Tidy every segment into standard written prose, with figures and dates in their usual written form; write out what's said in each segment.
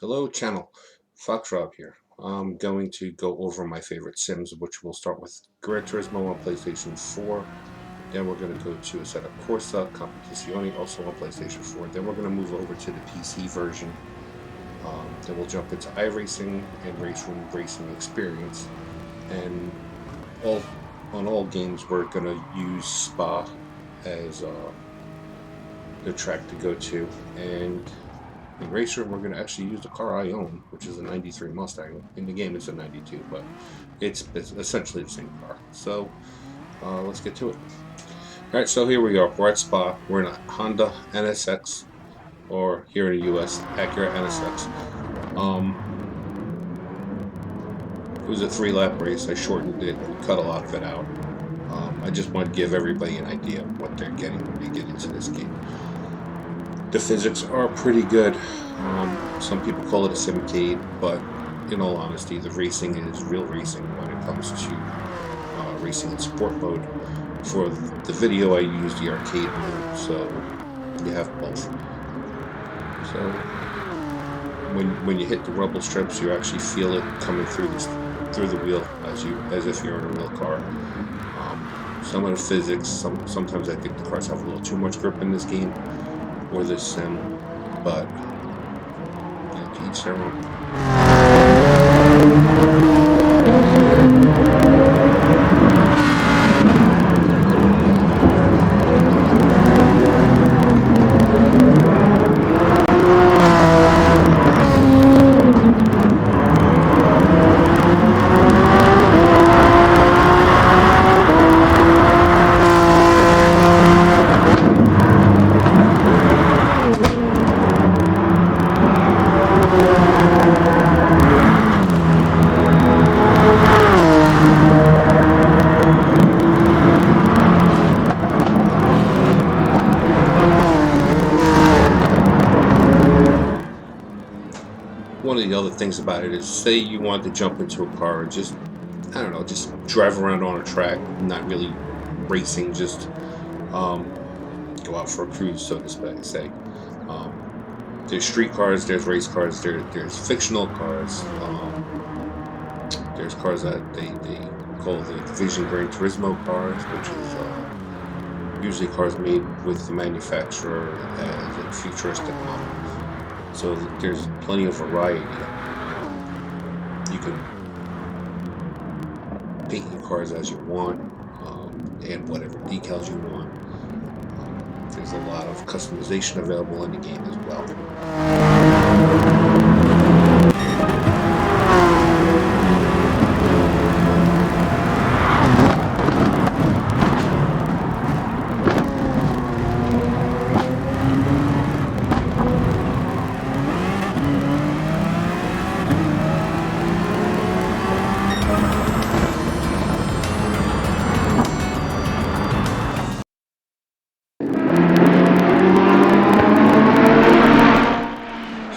Hello channel, Foxrob here. I'm going to go over my favorite sims, which we'll start with GranTurismo on PlayStation 4. Then we're going to go to Assetto Corsa Competizione, also on PlayStation 4. Then we're going to move over to the PC version. Then we'll jump into iRacing and Raceroom Racing Experience. And on all games, we're going to use Spa as the track to go to. And in Raceroom, we're going to actually use the car I own, which is a 93 Mustang. In the game, it's a 92, but it's essentially the same car. So, let's get to it. Alright, so here we are. We're at Spa. We're in a Honda NSX, or here in the US, Acura NSX. It was a 3-lap race. I shortened it, cut a lot of it out. I just want to give everybody an idea of what they're getting when they get into this game. The physics are pretty good. Some people call it a sim-cade, but in all honesty, the racing is real racing when it comes to racing in sport mode. For the video, I used the arcade mode, so you have both. So when you hit the rumble strips, you actually feel it coming through the wheel as if you're in a real car. Some of the physics, sometimes I think the cars have a little too much grip in this game or this sim, but to each their own. One of the other things about it is, say you want to jump into a car and just, I don't know, just drive around on a track, not really racing, just go out for a cruise, so to say. There's street cars, there's race cars, there's fictional cars, there's cars that they call the Vision GranTurismo cars, which is usually cars made with the manufacturer as a futuristic model. So there's plenty of variety. You can paint your cars as you want, and whatever decals you want. There's a lot of customization available in the game as well.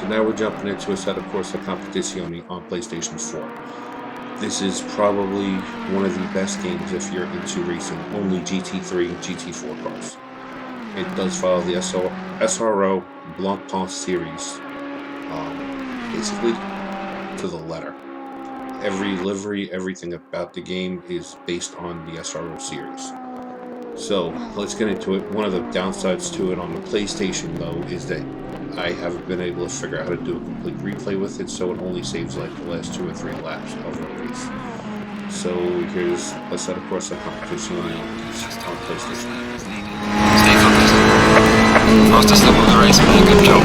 Now we're jumping into Assetto Corsa Competizione on PlayStation 4. This is probably one of the best games if you're into racing only GT3 and GT4 cars. It does follow the SRO Blancpain series, basically to the letter. Every livery, everything about the game is based on the SRO series. So let's get into it. One of the downsides to it on the PlayStation though is that I haven't been able to figure out how to do a complete replay with it, so it only saves like the last 2 or 3 laps of a race. So here's Assetto Corsa Competizione on PlayStation. Stay focused. Fastest lap of the race, man. Good job.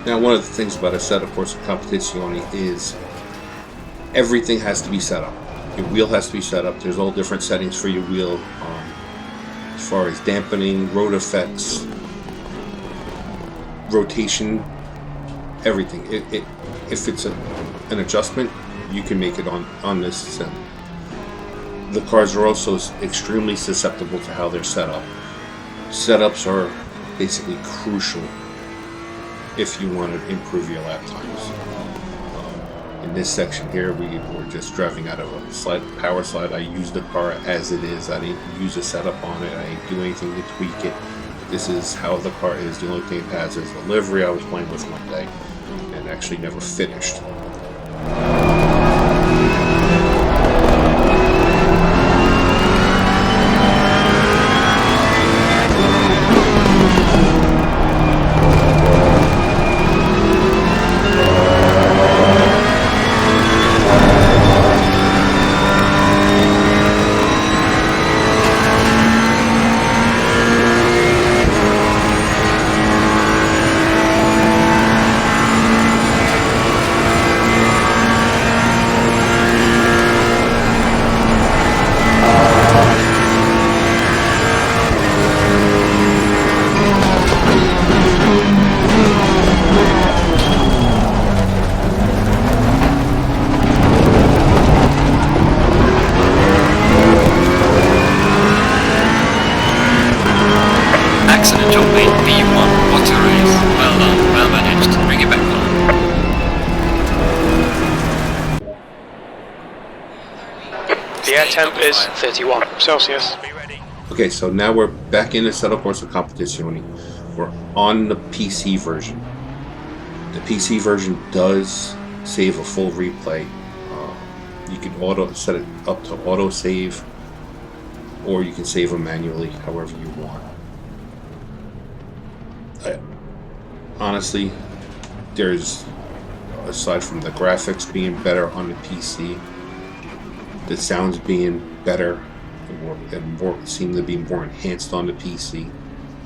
Now, one of the things about Assetto Corsa Competizione is everything has to be set up. Your wheel has to be set up. There's all different settings for your wheel, as far as dampening, road effects, rotation, everything. If it's an adjustment, you can make it on this sim. The cars are also extremely susceptible to how they're set up. Setups are basically crucial if you want to improve your lap times. In this section here, we were just driving out of a power slide. I used the car as it is. I didn't use a setup on it. I didn't do anything to tweak it. This is how the car is. The only thing it has is the livery I was playing with one day and actually never finished. Accident job made B1. What a race. Well done, well managed. Bring it back on. The air temp is 31 Celsius. Be ready. Okay, so now we're back in Assetto Corsa Competizione. We're on the PC version. The PC version does save a full replay. You can set it up to auto save, or you can save them manually, however you want. Honestly, there's, aside from the graphics being better on the PC, the sounds being better and more seem to be more enhanced on the PC.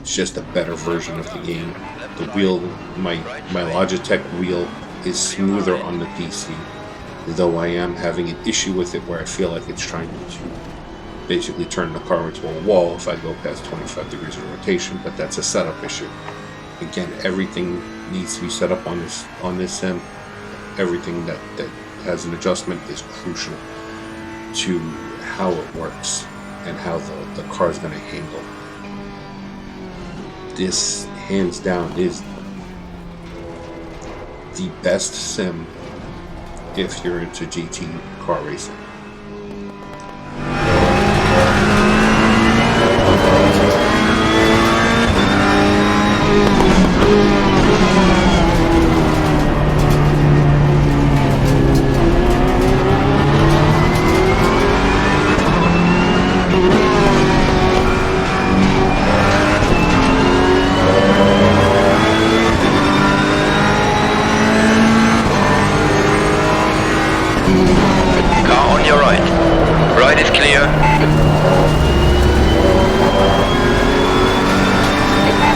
It's just a better version of the game. The wheel, my Logitech wheel, is smoother on the PC, though I am having an issue with it where I feel like it's trying to basically turn the car into a wall if I go past 25 degrees of rotation, but that's a setup issue. Again, everything needs to be set up on this sim. Everything that has an adjustment is crucial to how it works and how the car is going to handle. This, hands down, is the best sim if you're into GT car racing. Car on your right. Right is clear.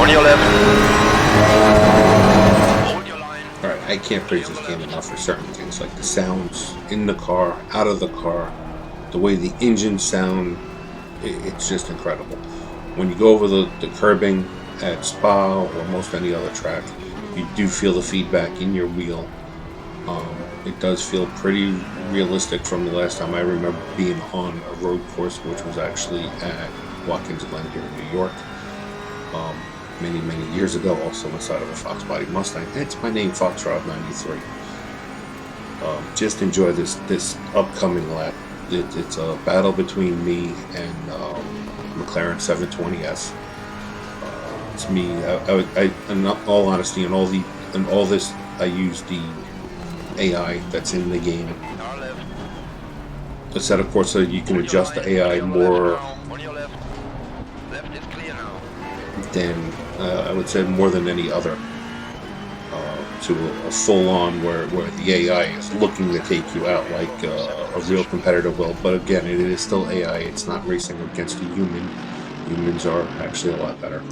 On your left. Hold your line. Alright, I can't praise this game enough for certain things, like the sounds in the car, out of the car, the way the engines sound, it's just incredible. When you go over the curbing at Spa or most any other track, you do feel the feedback in your wheel. It does feel pretty realistic from the last time I remember being on a road course, which was actually at Watkins Glen here in New York. Many years ago, also inside of a Fox Body Mustang. Hence my name, Foxtrot 93. Just enjoy this upcoming lap. It's a battle between me and McLaren 720S. It's me. I in all honesty, in all this, I use the AI that's in the game. Assetto Corsa, you can adjust the AI more than I would say more than any other, to a full-on where the AI is looking to take you out like a real competitor will. But again, it is still AI. It's not racing against a human. Humans are actually a lot better.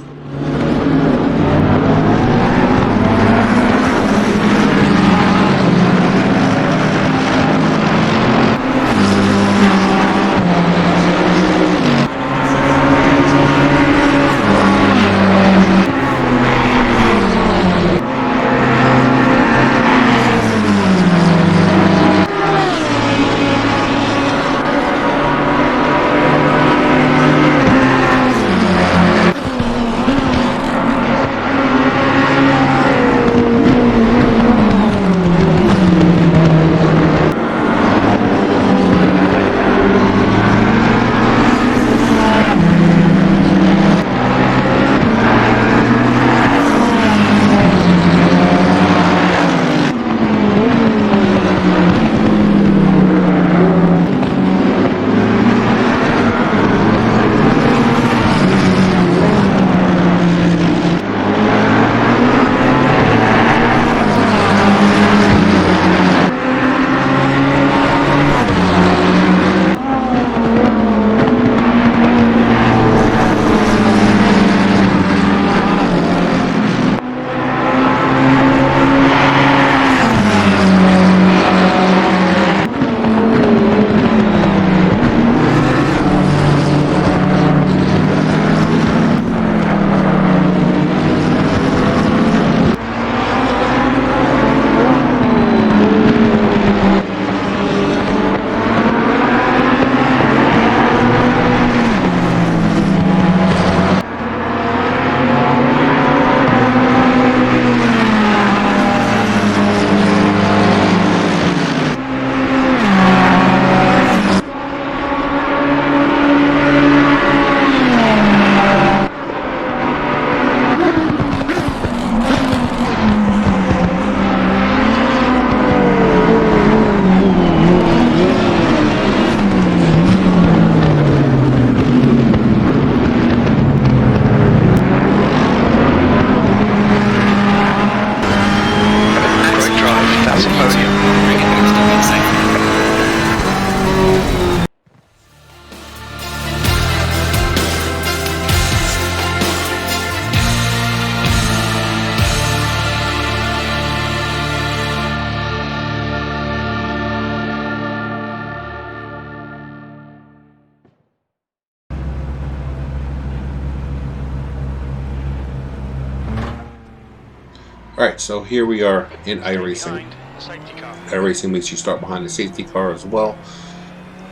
Alright, so here we are in iRacing. iRacing makes you start behind the safety car as well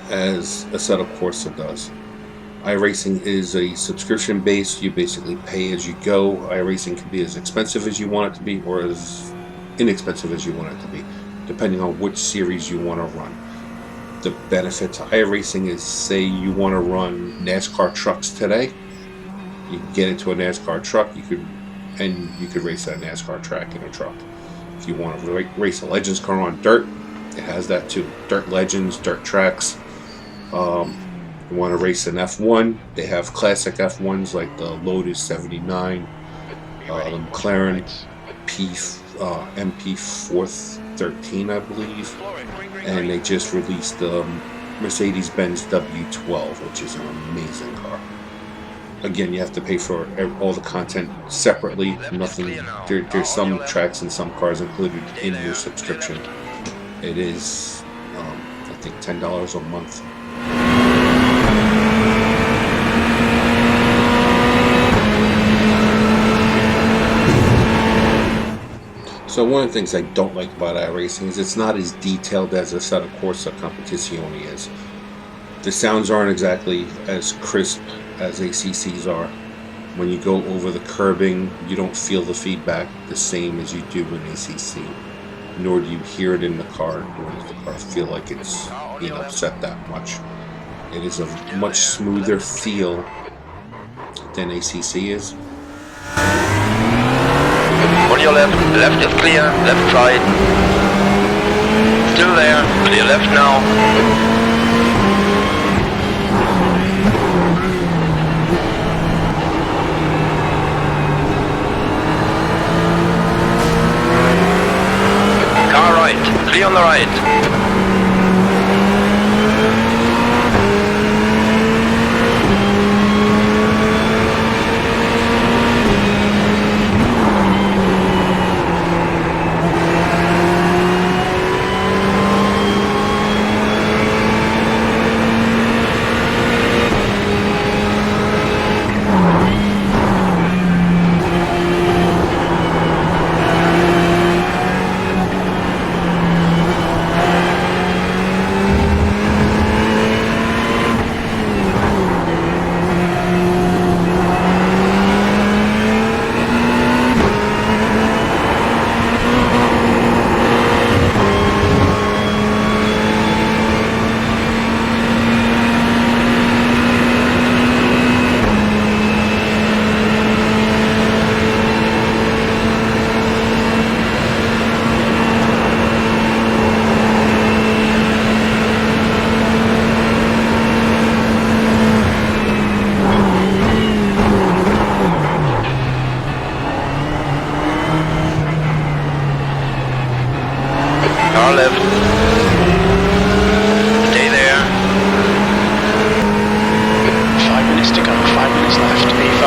as Assetto Corsa does. iRacing is a subscription base. You basically pay as you go. iRacing can be as expensive as you want it to be or as inexpensive as you want it to be, depending on which series you want to run. The benefit to iRacing is, say you want to run NASCAR trucks today, you can get into a NASCAR truck, you could race that NASCAR track in a truck. If you want to race a Legends car on dirt, it has that too. Dirt Legends, dirt tracks. You want to race an F1, they have classic F1s like the Lotus 79, the McLaren MP413, I believe, and they just released the Mercedes-Benz W12, which is an amazing car. Again, you have to pay for all the content separately. Nothing. There's some tracks and some cars included in your subscription. It is, I think, $10 a month. So one of the things I don't like about iRacing is it's not as detailed as Assetto Corsa Competizione is. The sounds aren't exactly as crisp as ACCs are. When you go over the curbing, you don't feel the feedback the same as you do in ACC. Nor do you hear it in the car, nor does the car feel like it's being upset that much. It is a much smoother feel than ACC is. On your left, left is clear, left side. Still there, clear left now. Car right, clear on the right. Car left. Stay there. 5 minutes to go, 5 minutes left, E5.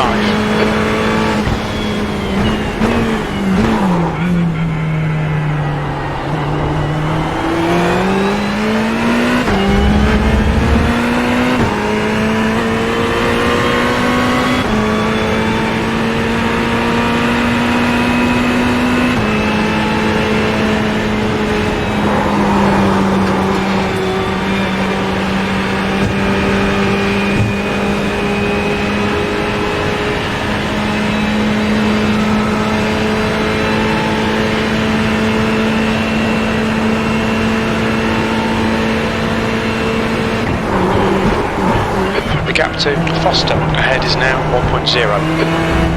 Gap to Foster ahead is now 1.0.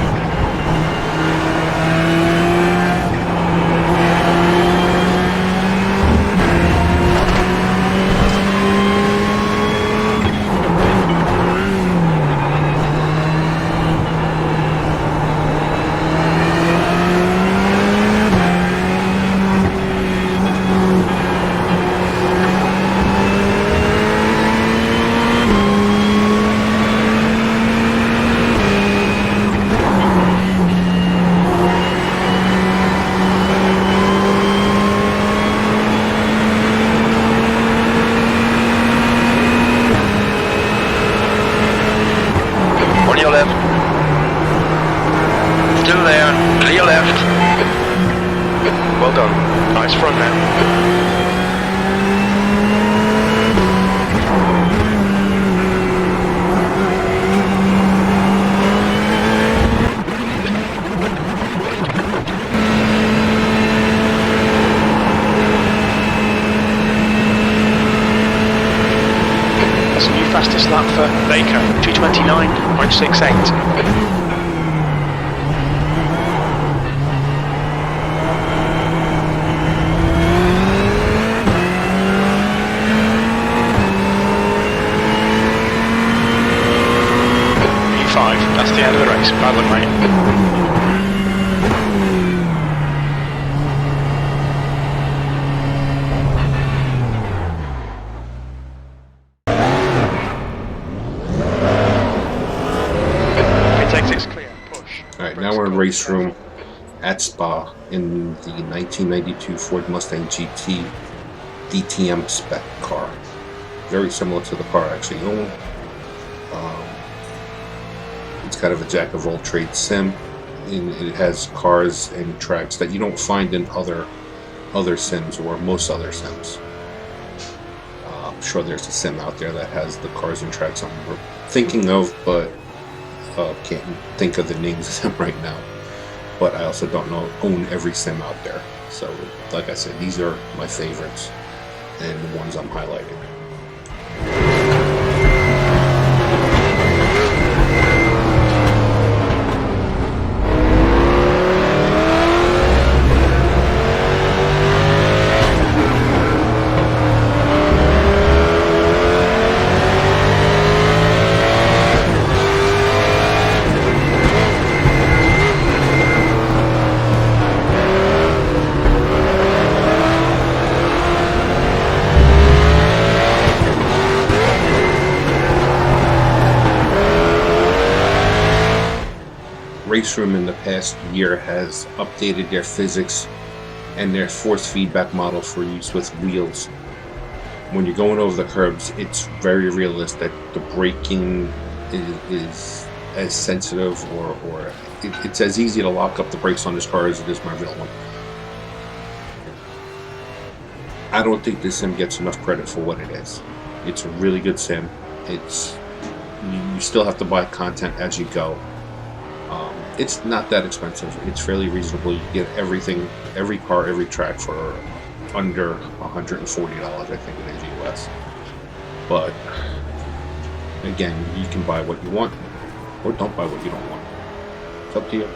Alpha, Baker, 229.68. That's the end of the race. Bad luck, mate. Takes clear. Push. Alright, now we're in race room at Spa in the 1992 Ford Mustang GT DTM spec car. Very similar to the car I actually own. It's kind of a jack of all trades sim. It has cars and tracks that you don't find in other sims or most other sims. I'm sure there's a sim out there that has the cars and tracks I'm thinking of, but can't think of the names of them right now. But I also don't own every sim out there. So, like I said, these are my favorites and the ones I'm highlighting. Raceroom in the past year has updated their physics and their force feedback model for use with wheels. When you're going over the curbs, it's very realistic. The braking is as sensitive, or it's as easy to lock up the brakes on this car as it is my real one. I don't think this sim gets enough credit for what it is. It's a really good sim. You still have to buy content as you go. It's not that expensive. It's fairly reasonable. You get everything, every car, every track for under $140, I think it is US. But again, you can buy what you want or don't buy what you don't want. It's up to you.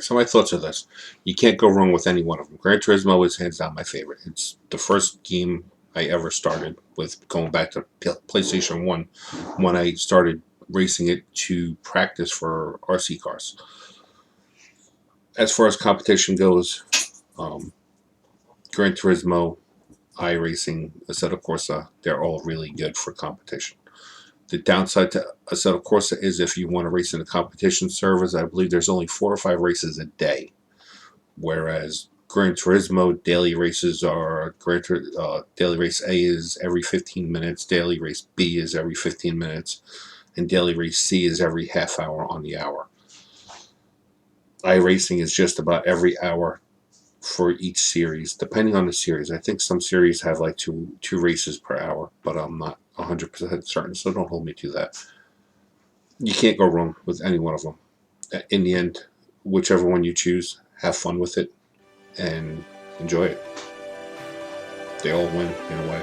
Alright, so my thoughts are this. You can't go wrong with any one of them. Gran Turismo is hands down my favorite. It's the first game I ever started with, going back to PlayStation 1 when I started racing it to practice for RC cars. As far as competition goes, Gran Turismo, iRacing, Assetto Corsa, they're all really good for competition. The downside to Assetto Corsa is if you want to race in a competition servers, I believe there's only 4 or 5 races a day. Whereas Gran Turismo daily races are daily race A is every 15 minutes, daily race B is every 15 minutes, and daily race C is every half hour on the hour. iRacing is just about every hour for each series, depending on the series. I think some series have like two races per hour, but I'm not 100% certain, so don't hold me to that. You can't go wrong with any one of them. In the end, whichever one you choose, have fun with it and enjoy it. They all win in a way.